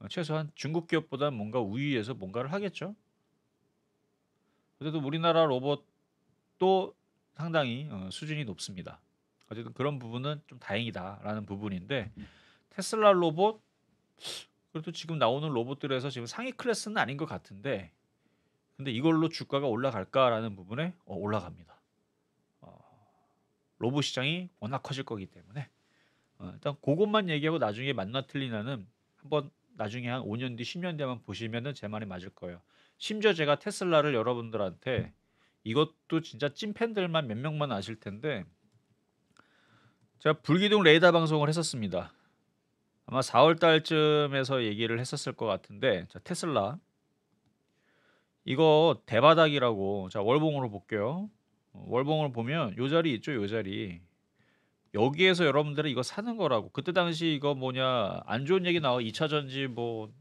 최소한 중국 기업보다 뭔가 우위에서 뭔가를 하겠죠. 그래도 우리나라 로봇도 상당히 수준이 높습니다. 어쨌든 그런 부분은 좀 다행이다라는 부분인데 테슬라 로봇 그래도 지금 나오는 로봇들에서 지금 상위 클래스는 아닌 것 같은데 근데 이걸로 주가가 올라갈까라는 부분에 올라갑니다. 로봇 시장이 워낙 커질 거기 때문에 일단 그것만 얘기하고 나중에 맞나 틀리나는 한번 나중에 한 5년 뒤 10년 뒤만 보시면은 제 말이 맞을 거예요. 심지어 제가 테슬라를 여러분들한테 이것도 진짜 찐팬들만 몇 명만 아실 텐데 제가 불기둥 레이더 방송을 했었습니다. 아마 4월 달쯤에서 얘기를 했었을 것 같은데 자, 테슬라 이거 대바닥이라고 자 월봉으로 볼게요. 월봉을 보면 요 자리 있죠, 요 자리. 여기에서 여러분들은 이거 사는 거라고. 그때 당시 이거 뭐냐 안 좋은 얘기 나와 2차 전지 뭐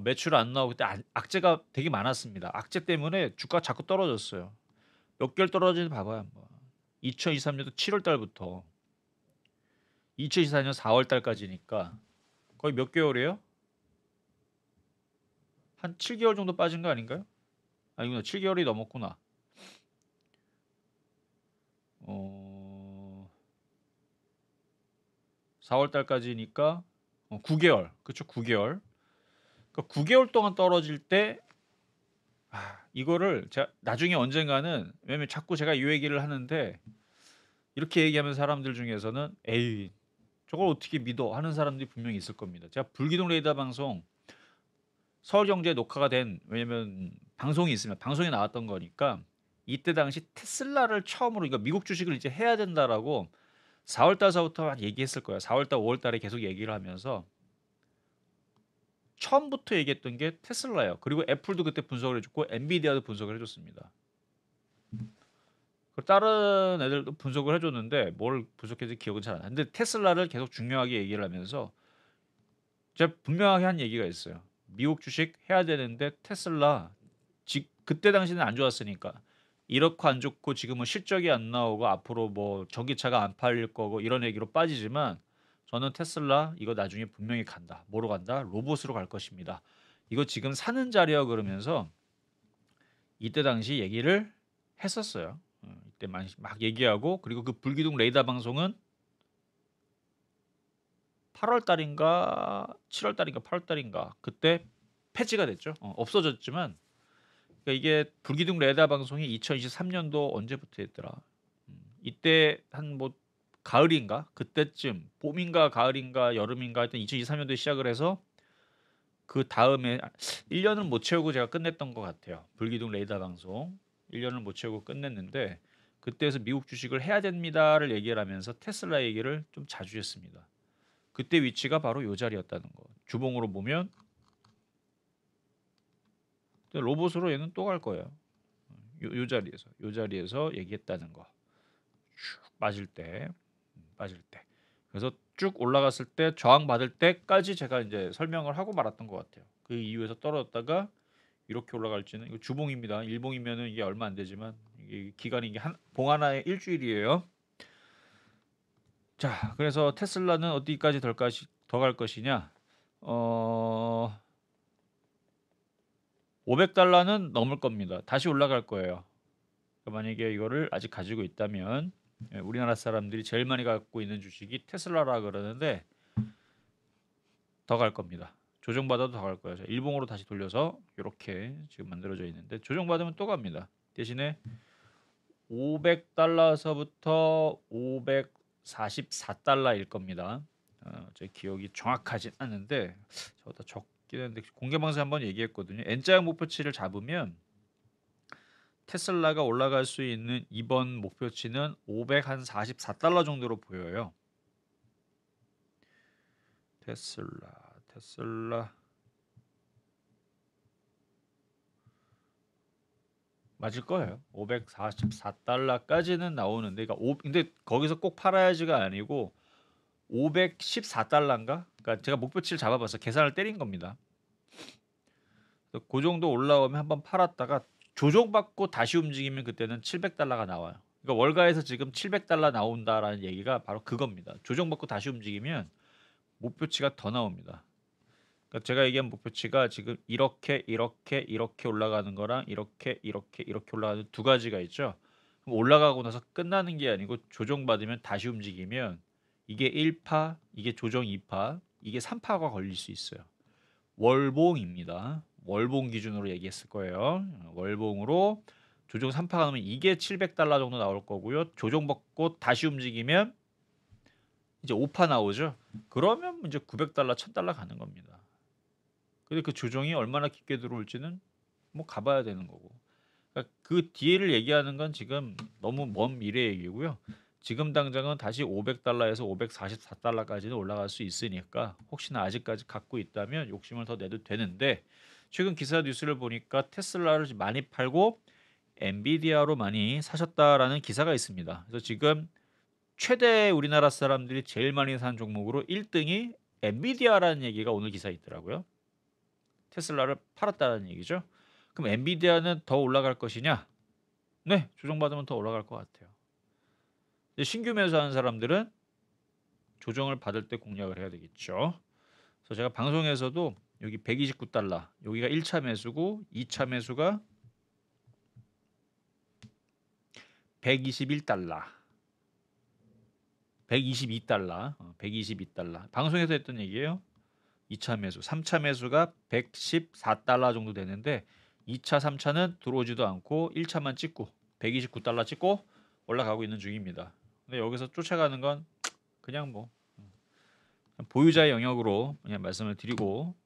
매출 안 나오고 그때 악재가 되게 많았습니다. 악재 때문에 주가가 자꾸 떨어졌어요. 몇 개월 떨어지는지 봐봐요 한번. 2023년도 7월 달부터 2024년 4월 달까지니까 거의 몇 개월이에요? 한 7개월 정도 빠진 거 아닌가요? 아니구나. 7개월이 넘었구나. 4월 달까지니까 9개월. 그쵸? 9개월. 그러니까 9개월 동안 떨어질 때 이거를 제가 나중에 언젠가는, 왜냐면 자꾸 제가 이 얘기를 하는데 이렇게 얘기하면 사람들 중에서는 에이 저걸 어떻게 믿어 하는 사람들이 분명히 있을 겁니다. 제가 불기둥 레이더 방송 서울경제 녹화가 된, 왜냐면 방송이 있으면 방송에 나왔던 거니까, 이때 당시 테슬라를 처음으로 이거 미국 주식을 이제 해야 된다라고 4월 달서부터 얘기했을 거예요. 4월 달, 5월 달에 계속 얘기를 하면서 처음부터 얘기했던 게 테슬라예요. 그리고 애플도 그때 분석을 해줬고 엔비디아도 분석을 해줬습니다. 다른 애들도 분석을 해줬는데 뭘 분석해서 기억은 잘 안 나요. 근데 테슬라를 계속 중요하게 얘기를 하면서 제가 분명하게 한 얘기가 있어요. 미국 주식 해야 되는데 테슬라 그때 당시는 안 좋았으니까 이렇고 안 좋고 지금은 실적이 안 나오고 앞으로 뭐 전기차가 안 팔릴 거고 이런 얘기로 빠지지만, 저는 테슬라 이거 나중에 분명히 간다. 뭐로 간다? 로봇으로 갈 것입니다. 이거 지금 사는 자리야 그러면서 이때 당시 얘기를 했었어요. 이때 막 얘기하고, 그리고 그 불기둥 레이더 방송은 8월 달인가 7월 달인가 8월 달인가 그때 폐지가 됐죠. 없어졌지만, 그러니까 이게 불기둥 레이더 방송이 2023년도 언제부터 했더라. 이때 한 뭐 가을인가 그때쯤, 봄인가 가을인가 여름인가 하여튼 2023년도에 시작을 해서 그 다음에 1년을 못 채우고 제가 끝냈던 것 같아요. 불기둥 레이더 방송 1년을 못 채우고 끝냈는데, 그때에서 미국 주식을 해야 됩니다를 얘기를 하면서 테슬라 얘기를 좀 자주 했습니다. 그때 위치가 바로 요 자리였다는 거. 주봉으로 보면 로봇으로 얘는 또 갈 거예요. 요 자리에서 얘기했다는 거. 쭉 빠질 때. 그래서 쭉 올라갔을 때 저항 받을 때까지 제가 이제 설명을 하고 말았던 것 같아요. 그 이후에서 떨어졌다가 이렇게 올라갈지는, 이거 주봉입니다. 일봉이면은 이게 얼마 안 되지만 이게 기간이 이게 봉 하나에 일주일이에요. 자, 그래서 테슬라는 어디까지 더 갈 것이냐? 500달러는 넘을 겁니다. 다시 올라갈 거예요. 그러니까 만약에 이거를 아직 가지고 있다면, 우리나라 사람들이 제일 많이 갖고 있는 주식이 테슬라라 그러는데 더 갈 겁니다. 조정받아도 더 갈 거예요. 일봉으로 다시 돌려서 이렇게 지금 만들어져 있는데, 조정받으면 또 갑니다. 대신에 500달러서부터 544달러일 겁니다. 제 기억이 정확하진 않은데 저다 적긴 한데 공개 방송 한번 얘기했거든요. N자형 목표치를 잡으면 테슬라가 올라갈 수 있는 이번 목표치는 544달러 정도로 보여요. 테슬라 맞을 거예요. 544달러까지는 나오는데, 근데 거기서 꼭 팔아야지가 아니고 514달러인가? 그러니까 제가 목표치를 잡아봐서 계산을 때린 겁니다. 그 정도 올라오면 한번 팔았다가 조정받고 다시 움직이면 그때는 700달러가 나와요. 그러니까 월가에서 지금 700달러 나온다라는 얘기가 바로 그겁니다. 조정받고 다시 움직이면 목표치가 더 나옵니다. 그러니까 제가 얘기한 목표치가 지금 이렇게 올라가는 거랑 이렇게 올라가는 두 가지가 있죠. 올라가고 나서 끝나는 게 아니고 조정받으면 다시 움직이면 이게 1파, 이게 조정 2파, 이게 3파가 걸릴 수 있어요. 월봉입니다. 월봉 기준으로 얘기했을 거예요. 월봉으로 조정 3파가 나오면 이게 700달러 정도 나올 거고요. 조정받고 다시 움직이면 이제 5파 나오죠. 그러면 이제 900달러, 1000달러 가는 겁니다. 근데 그 조정이 얼마나 깊게 들어올지는 뭐 가봐야 되는 거고. 그러니까 그 뒤를 얘기하는 건 지금 너무 먼 미래 얘기고요. 지금 당장은 다시 500달러에서 544달러까지는 올라갈 수 있으니까 혹시나 아직까지 갖고 있다면 욕심을 더 내도 되는데, 최근 기사 뉴스를 보니까 테슬라를 많이 팔고 엔비디아로 많이 사셨다라는 기사가 있습니다. 그래서 지금 최대 우리나라 사람들이 제일 많이 산 종목으로 1등이 엔비디아라는 얘기가 오늘 기사에 있더라고요. 테슬라를 팔았다는 얘기죠. 그럼 엔비디아는 더 올라갈 것이냐? 네, 조정받으면 더 올라갈 것 같아요. 근데 신규 매수하는 사람들은 조정을 받을 때 공략을 해야 되겠죠. 그래서 제가 방송에서도 여기 129달러, 여기가 1차 매수고 2차 매수가 121달러, 122달러, 122달러. 방송에서 했던 얘기예요. 2차 매수, 3차 매수가 114달러 정도 되는데 2차, 3차는 들어오지도 않고 1차만 찍고 129달러 찍고 올라가고 있는 중입니다. 근데 여기서 쫓아가는 건 그냥 뭐 보유자의 영역으로 그냥 말씀을 드리고,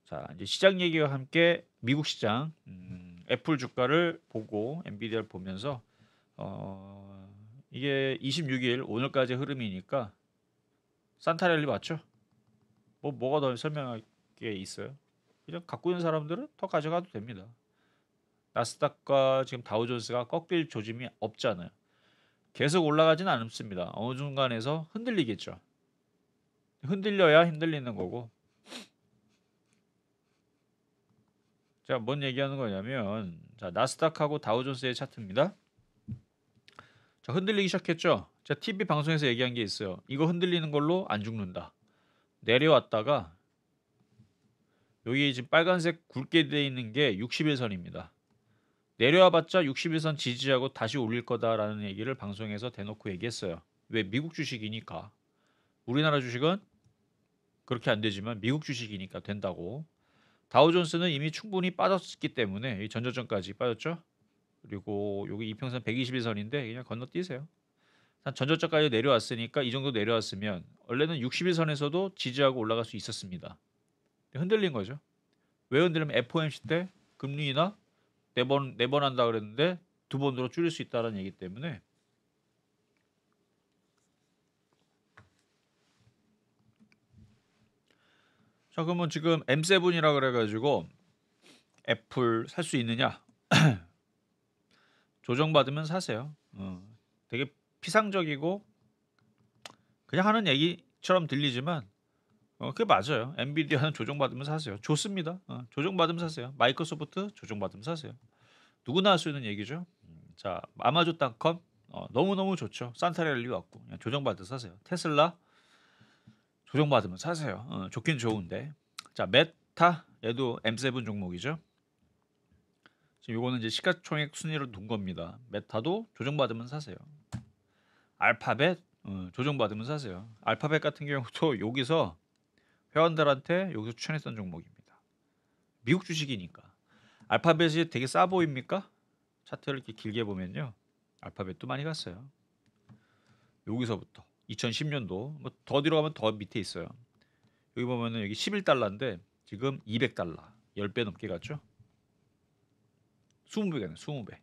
자 이제 시장 얘기와 함께 미국 시장, 애플 주가를 보고 엔비디아를 보면서 이게 26일 오늘까지 흐름이니까 산타랠리 맞죠? 뭐가 더 설명할 게 있어요? 그냥 갖고 있는 사람들은 더 가져가도 됩니다. 나스닥과 지금 다우존스가 꺾일 조짐이 없잖아요. 계속 올라가지는 않습니다. 어느 순간에서 흔들리겠죠. 흔들려야 흔들리는 거고. 자, 뭔 얘기하는 거냐면, 자, 나스닥하고 다우존스의 차트입니다. 자, 흔들리기 시작했죠. 자, TV 방송에서 얘기한 게 있어요. 이거 흔들리는 걸로 안 죽는다. 내려왔다가 여기 지금 빨간색 굵게 되어 있는 게 60일선입니다. 내려와봤자 60일선 지지하고 다시 올릴 거다라는 얘기를 방송에서 대놓고 얘기했어요. 왜? 미국 주식이니까. 우리나라 주식은 그렇게 안 되지만 미국 주식이니까 된다고. 다우존스는 이미 충분히 빠졌기 때문에 이 전저점까지 빠졌죠. 그리고 여기 이평선 121선인데 그냥 건너뛰세요. 한 전저점까지 내려왔으니까 이 정도 내려왔으면 원래는 60일선에서도 지지하고 올라갈 수 있었습니다. 흔들린 거죠. 왜 흔들리면 FOMC 때 금리 인하 4번 한다 그랬는데 2번으로 줄일 수 있다는 얘기 때문에. 자, 그러면 지금 M7이라 그래가지고 애플 살 수 있느냐? 조정받으면 사세요. 되게 피상적이고 그냥 하는 얘기처럼 들리지만 그게 맞아요. 엔비디아는 조정받으면 사세요. 좋습니다. 조정받으면 사세요. 마이크로소프트 조정받으면 사세요. 누구나 할 수 있는 얘기죠. 자, 아마존닷컴 너무너무 좋죠. 산타랠리 왔고 그냥 조정받으면 사세요. 테슬라 조정받으면 사세요. 좋긴 좋은데. 자, 메타 얘도 M7 종목이죠. 지금 요거는 이제 시가총액 순위로 둔 겁니다. 메타도 조정받으면 사세요. 알파벳 조정받으면 사세요. 알파벳 같은 경우도 여기서 회원들한테 여기서 추천했던 종목입니다. 미국 주식이니까. 알파벳이 되게 싸 보입니까? 차트를 이렇게 길게 보면요. 알파벳도 많이 갔어요. 여기서부터 2010년도 뭐 더 뒤로 가면 더 밑에 있어요. 여기 보면은 여기 11달러인데 지금 200달러. 10배 넘게 갔죠? 20배가네. 20배.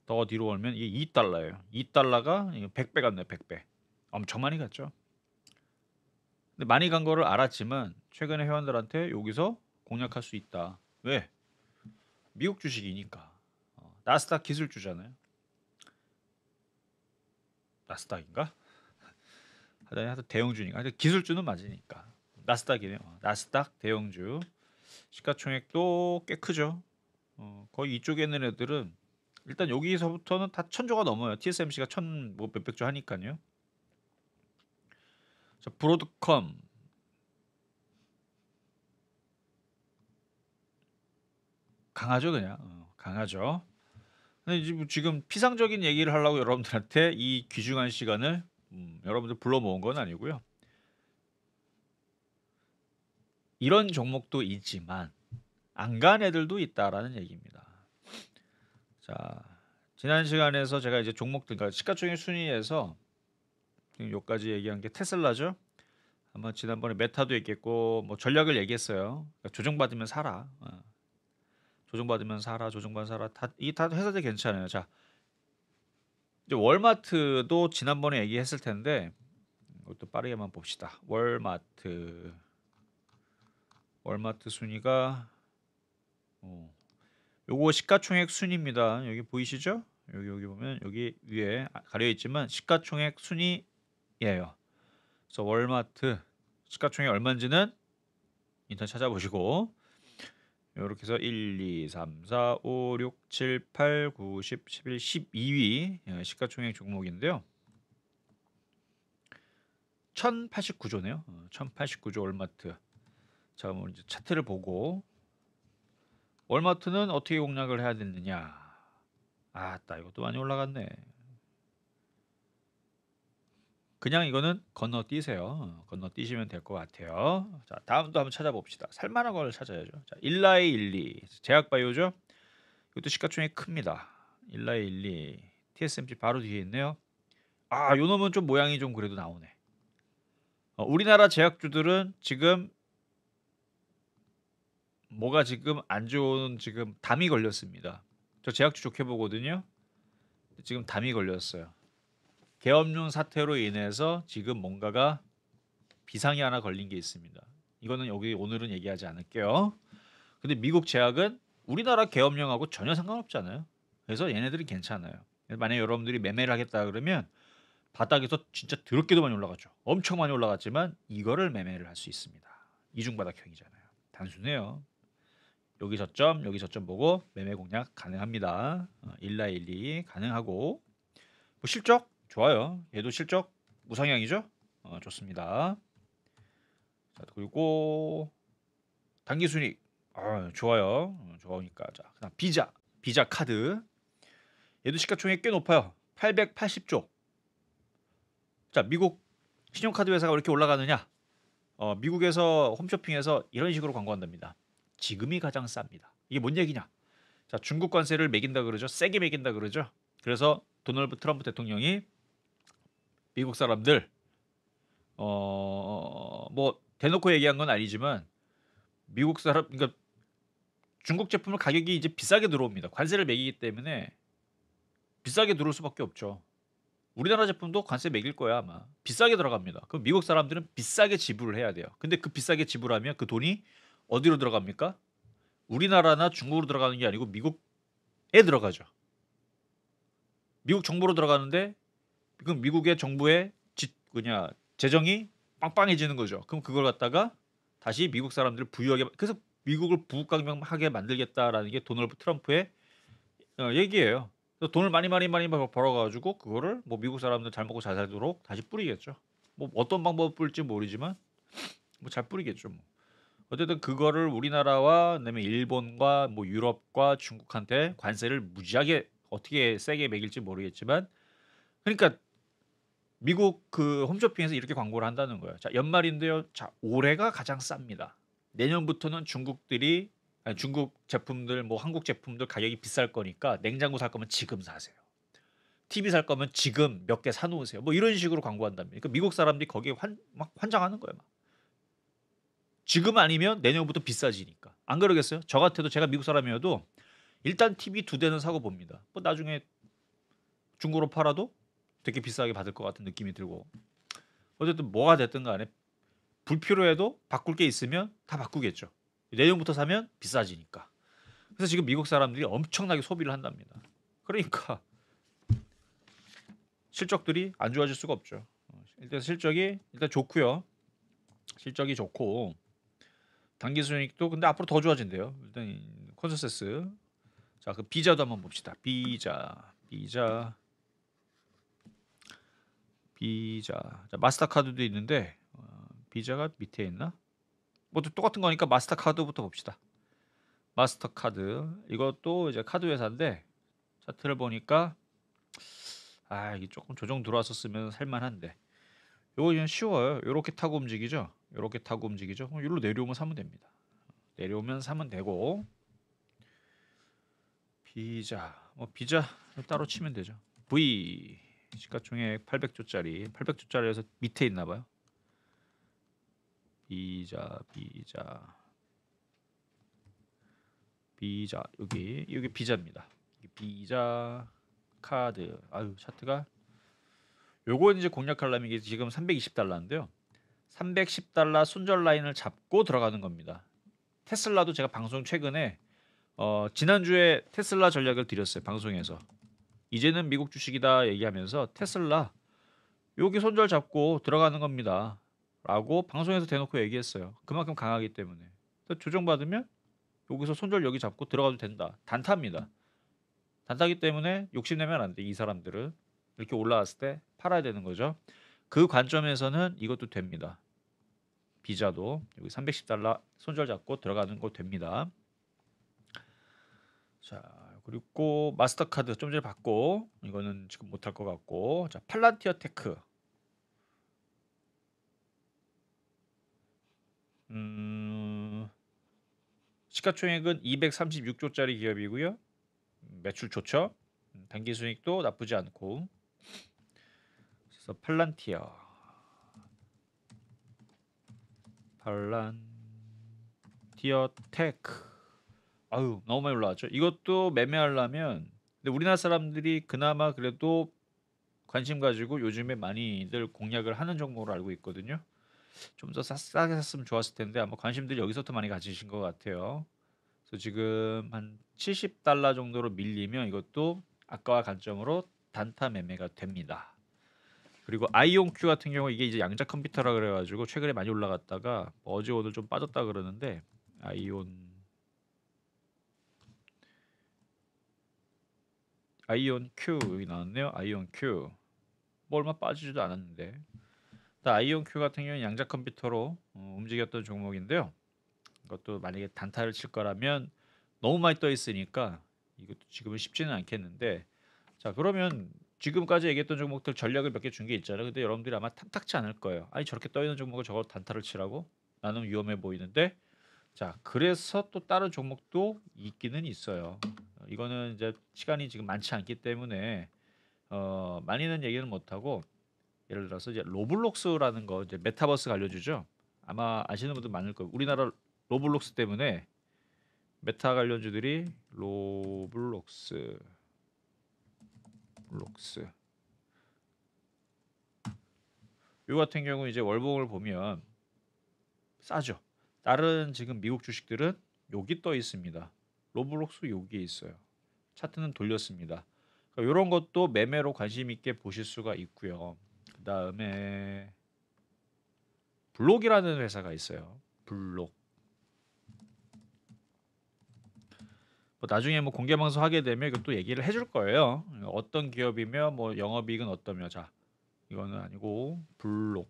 더 뒤로 오면 이게 2달러예요. 2달러가 100배 갔네요. 100배. 엄청 많이 갔죠. 근데 많이 간 거를 알았지만 최근에 회원들한테 여기서 공략할 수 있다. 왜? 미국 주식이니까. 나스닥 기술주잖아요. 나스닥인가? 하여튼 대형주니까. 하여튼 기술주는 맞으니까. 나스닥이네요. 나스닥 대형주. 시가총액도 꽤 크죠. 거의 이쪽에 있는 애들은 일단 여기서부터는 다 1000조가 넘어요. TSMC가 1000 뭐 몇백 조 하니까요. 자, 브로드컴 강하죠, 그냥. 강하죠. 근데 지금 피상적인 얘기를 하려고 여러분들한테 이 귀중한 시간을 여러분들 불러 모은 건 아니고요. 이런 종목도 있지만 안 간 애들도 있다라는 얘기입니다. 자, 지난 시간에서 제가 이제 종목들, 그러니까 시가총액 순위에서 지금 여기까지 얘기한 게 테슬라죠. 아마 지난번에 메타도 얘기했고 뭐 전략을 얘기했어요. 그러니까 조정받으면 사라. 조정받으면 사라. 조정받으면 사라. 이게 다 회사들 괜찮아요. 자, 이제 월마트도 지난번에 얘기했을 텐데 이것도 빠르게만 봅시다. 월마트 순위가 요거 시가총액 순위입니다. 여기 보이시죠? 여기 보면 여기 위에 가려 있지만 시가총액 순위예요. 그래서 월마트 시가총액 얼마인지는 인터넷 찾아보시고 요렇게 해서 1, 2, 3, 4, 5, 6, 7, 8, 9, 10, 11, 12위 시가총액 종목인데요. 1089조네요. 1089조 월마트. 자, 뭐 이제 차트를 보고 월마트는 어떻게 공략을 해야 되느냐. 아따 이것도 많이 올라갔네. 그냥 이거는 건너뛰세요. 건너뛰시면 될 것 같아요. 자, 다음도 한번 찾아봅시다. 살만한 걸 찾아야죠. 자, 일라이 12 제약바이오죠. 이것도 시가총액 큽니다. 일라이 12 TSMC 바로 뒤에 있네요. 아, 요 놈은 좀 모양이 좀 그래도 나오네. 우리나라 제약주들은 지금 뭐가 지금 안 좋은 지금 담이 걸렸습니다. 저 제약주 좋게 보거든요. 지금 담이 걸렸어요. 계엄령 사태로 인해서 지금 뭔가가 비상이 하나 걸린 게 있습니다. 이거는 여기 오늘은 얘기하지 않을게요. 근데 미국 제약은 우리나라 계엄령하고 전혀 상관없잖아요. 그래서 얘네들이 괜찮아요. 만약에 여러분들이 매매를 하겠다 그러면 바닥에서 진짜 더럽게도 많이 올라갔죠. 엄청 많이 올라갔지만 이거를 매매를 할 수 있습니다. 이중바닥형이잖아요. 단순해요. 여기 저점 여기 저점 보고 매매 공략 가능합니다. 1라12 가능하고 뭐 실적 좋아요. 얘도 실적 무상향이죠. 좋습니다. 자, 그리고 당기순이익 좋아요. 좋으니까 자 그다음 비자 카드 얘도 시가총액 꽤 높아요. 880조. 자 미국 신용카드 회사가 왜 이렇게 올라가느냐? 미국에서 홈쇼핑에서 이런 식으로 광고한답니다. 지금이 가장 쌉니다. 이게 뭔 얘기냐? 자, 중국 관세를 매긴다 그러죠. 세게 매긴다 그러죠. 그래서 도널드 트럼프 대통령이 미국 사람들 뭐 대놓고 얘기한 건 아니지만 미국 사람 그러니까 중국 제품은 가격이 이제 비싸게 들어옵니다. 관세를 매기기 때문에 비싸게 들어올 수밖에 없죠. 우리나라 제품도 관세 매길 거야 아마. 비싸게 들어갑니다. 그럼 미국 사람들은 비싸게 지불을 해야 돼요. 근데 그 비싸게 지불하면 그 돈이 어디로 들어갑니까? 우리나라나 중국으로 들어가는 게 아니고 미국에 들어가죠. 미국 정부로 들어가는데 그럼 미국의 정부의 재정이 빵빵해지는 거죠. 그럼 그걸 갖다가 다시 미국 사람들을 부유하게 그래서 미국을 부강명하게 만들겠다라는 게 도널드 트럼프의 얘기예요. 그래서 돈을 많이 벌어가지고 그거를 뭐 미국 사람들 잘 먹고 잘 살도록 다시 뿌리겠죠. 뭐 어떤 방법을 뿌릴지 모르지만 뭐 잘 뿌리겠죠. 뭐. 어쨌든 그거를 우리나라와 그다음에 일본과 뭐 유럽과 중국한테 관세를 무지하게 어떻게 세게 매길지 모르겠지만 그러니까 미국 그 홈쇼핑에서 이렇게 광고를 한다는 거예요. 자, 연말인데요. 자, 올해가 가장 쌉니다. 내년부터는 중국 제품들 뭐 한국 제품들 가격이 비쌀 거니까 냉장고 살 거면 지금 사세요. TV 살 거면 지금 몇 개 사놓으세요. 뭐 이런 식으로 광고한답니다. 그러니까 미국 사람들이 거기에 막 환장하는 거예요. 막. 지금 아니면 내년부터 비싸지니까. 안 그러겠어요? 저 같아도 제가 미국 사람이어도 일단 TV 2대는 사고 봅니다. 뭐 나중에 중고로 팔아도 되게 비싸게 받을 것 같은 느낌이 들고. 어쨌든 뭐가 됐든 간에 불필요해도 바꿀 게 있으면 다 바꾸겠죠. 내년부터 사면 비싸지니까. 그래서 지금 미국 사람들이 엄청나게 소비를 한답니다. 그러니까 실적들이 안 좋아질 수가 없죠. 일단 실적이 일단 좋고요. 실적이 좋고 당기순이익도 근데 앞으로 더 좋아진대요. 일단 컨센서스. 자, 그 비자도 한번 봅시다. 비자. 자, 마스터카드도 있는데 비자가 밑에 있나? 뭐 똑같은 거니까 마스터카드부터 봅시다. 마스터카드 이것도 이제 카드 회사인데 차트를 보니까 이게 조금 조정 들어왔었으면 살만한데 요거 그냥 쉬워요. 요렇게 타고 움직이죠. 요렇게 타고 움직이죠. 여기로 내려오면 사면 됩니다. 내려오면 사면 되고 비자 따로 치면 되죠. V 시가총액 800조짜리 800조짜리에서 밑에 있나 봐요. 비자 여기 비자입니다. 비자 카드 차트가 요건 이제 공략하려면 이게 지금 320달러인데요. 310달러 손절 라인을 잡고 들어가는 겁니다. 테슬라도 제가 방송 최근에 지난주에 테슬라 전략을 드렸어요. 방송에서. 이제는 미국 주식이다 얘기하면서 테슬라 여기 손절 잡고 들어가는 겁니다. 라고 방송에서 대놓고 얘기했어요. 그만큼 강하기 때문에. 그래서 조정받으면 여기서 손절 여기 잡고 들어가도 된다. 단타입니다. 단타기 때문에 욕심내면 안 돼. 이 사람들은 이렇게 올라왔을 때 팔아야 되는 거죠. 그 관점에서는 이것도 됩니다. 비자도 여기 $310 손절 잡고 들어가는 거 됩니다. 자, 그리고 마스터카드 좀 전에 받고 이거는 지금 못할 것 같고, 자, 팔란티어 테크. 시가총액은 236조짜리 기업이고요. 매출 좋죠. 단기 순이익도 나쁘지 않고. 그래서 팔란티어 테크. 아유, 너무 많이 올라왔죠. 이것도 매매하려면, 근데 우리나라 사람들이 그나마 그래도 관심 가지고 요즘에 많이들 공략을 하는 종목으로 알고 있거든요. 좀 더 싸게 샀으면 좋았을 텐데 아마 관심들이 여기서부터 많이 가지신 것 같아요. 그래서 지금 한 $70 정도로 밀리면 이것도 아까와 관점으로 단타 매매가 됩니다. 그리고 아이온큐 같은 경우 이게 이제 양자 컴퓨터라 그래가지고 최근에 많이 올라갔다가 어제 오늘 좀 빠졌다 그러는데, 아이온큐 여기 나왔네요. 아이온큐 뭐 얼마 빠지지도 않았는데, 아이온큐 같은 경우는 양자 컴퓨터로 움직였던 종목인데요. 이것도 만약에 단타를 칠 거라면 너무 많이 떠 있으니까 이것도 지금은 쉽지는 않겠는데, 자, 그러면 지금까지 얘기했던 종목들 전략을 몇 개 준 게 있잖아요. 근데 여러분들이 아마 탐탁치 않을 거예요. 아니, 저렇게 떠 있는 종목을 저거 단타를 치라고? 나는 위험해 보이는데. 자, 그래서 또 다른 종목도 있기는 있어요. 이거는 이제 시간이 지금 많지 않기 때문에 많이는 얘기는 못 하고, 예를 들어서 이제 로블록스라는 거, 이제 메타버스가 알려주죠. 아마 아시는 분들 많을 거예요. 우리나라 로블록스 때문에 메타 관련주들이 로블록스 요 같은 경우 이제 월봉을 보면 싸죠. 다른 지금 미국 주식들은 여기 떠 있습니다. 로블록스 여기에 있어요. 차트는 돌렸습니다. 그러니까 이런 것도 매매로 관심 있게 보실 수가 있고요. 그 다음에 블록이라는 회사가 있어요. 블록. 뭐 나중에 뭐 공개 방송 하게 되면 이것도 얘기를 해줄 거예요. 어떤 기업이며 뭐 영업이익은 어떠며. 자, 이거는 아니고 블록.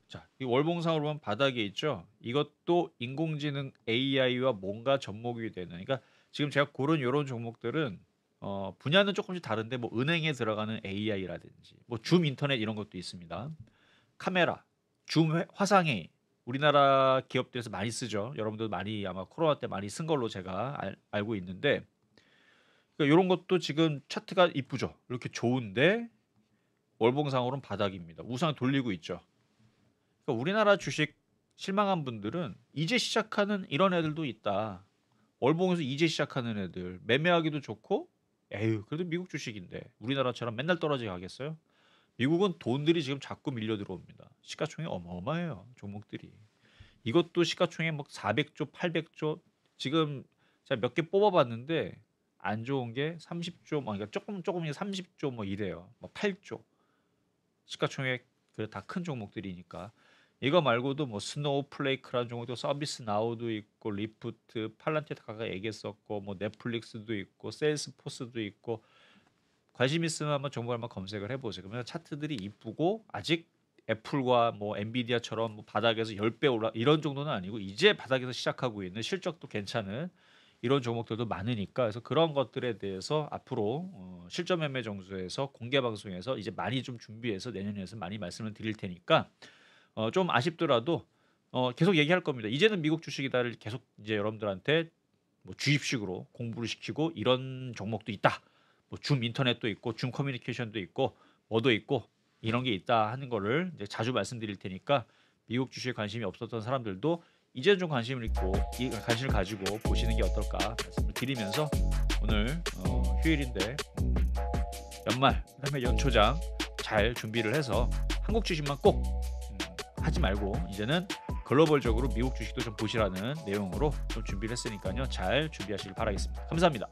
자, 이 월봉상으로 보면 바닥에 있죠. 이것도 인공지능 AI와 뭔가 접목이 되는. 그러니까 지금 제가 고른 이런 종목들은 분야는 조금씩 다른데, 뭐 은행에 들어가는 AI라든지 뭐 줌 인터넷 이런 것도 있습니다. 카메라, 줌 화상회의, 우리나라 기업들에서 많이 쓰죠. 여러분들 많이 아마 코로나 때 많이 쓴 걸로 제가 알고 있는데, 그러니까 이런 것도 지금 차트가 이쁘죠. 이렇게 좋은데 월봉상으로는 바닥입니다. 우상 돌리고 있죠. 그러니까 우리나라 주식 실망한 분들은 이제 시작하는 이런 애들도 있다. 월봉에서 이제 시작하는 애들 매매하기도 좋고, 에휴 그래도 미국 주식인데 우리나라처럼 맨날 떨어지게 하겠어요? 미국은 돈들이 지금 자꾸 밀려 들어옵니다. 시가총액 어마어마해요. 종목들이. 이것도 시가총액 뭐 400조, 800조. 지금 제가 몇 개 뽑아봤는데 안 좋은 게 30조, 뭐 그러니까 조금 30조 뭐 이래요. 뭐 8조. 시가총액 그 다 큰 종목들이니까. 이거 말고도 뭐 스노우플레이크라는 종목도, 서비스 나우도 있고, 리프트, 팔란티아가 얘기했었고, 뭐 넷플릭스도 있고, 세일스포스도 있고. 관심 있으면 한번 정보를 한번 검색을 해보세요. 그러면 차트들이 이쁘고, 아직 애플과 뭐 엔비디아처럼 뭐 바닥에서 10배 올라 이런 정도는 아니고, 이제 바닥에서 시작하고 있는 실적도 괜찮은 이런 종목들도 많으니까, 그래서 그런 것들에 대해서 앞으로 실전 매매 정수에서 공개 방송에서 이제 많이 좀 준비해서 내년에서 많이 말씀을 드릴 테니까, 좀 아쉽더라도 계속 얘기할 겁니다. 이제는 미국 주식이다를 계속 이제 여러분들한테 뭐 주입식으로 공부를 시키고, 이런 종목도 있다. 뭐 줌 인터넷도 있고, 줌 커뮤니케이션도 있고, 뭐도 있고, 이런 게 있다 하는 거를 이제 자주 말씀드릴 테니까, 미국 주식에 관심이 없었던 사람들도 이제는 좀 관심을 있고 이 관심을 가지고 보시는 게 어떨까 말씀을 드리면서, 오늘 휴일인데 연말 그다음에 연초장 잘 준비를 해서 한국 주식만 꼭 하지 말고 이제는 글로벌적으로 미국 주식도 좀 보시라는 내용으로 좀 준비를 했으니까요. 잘 준비하시길 바라겠습니다. 감사합니다.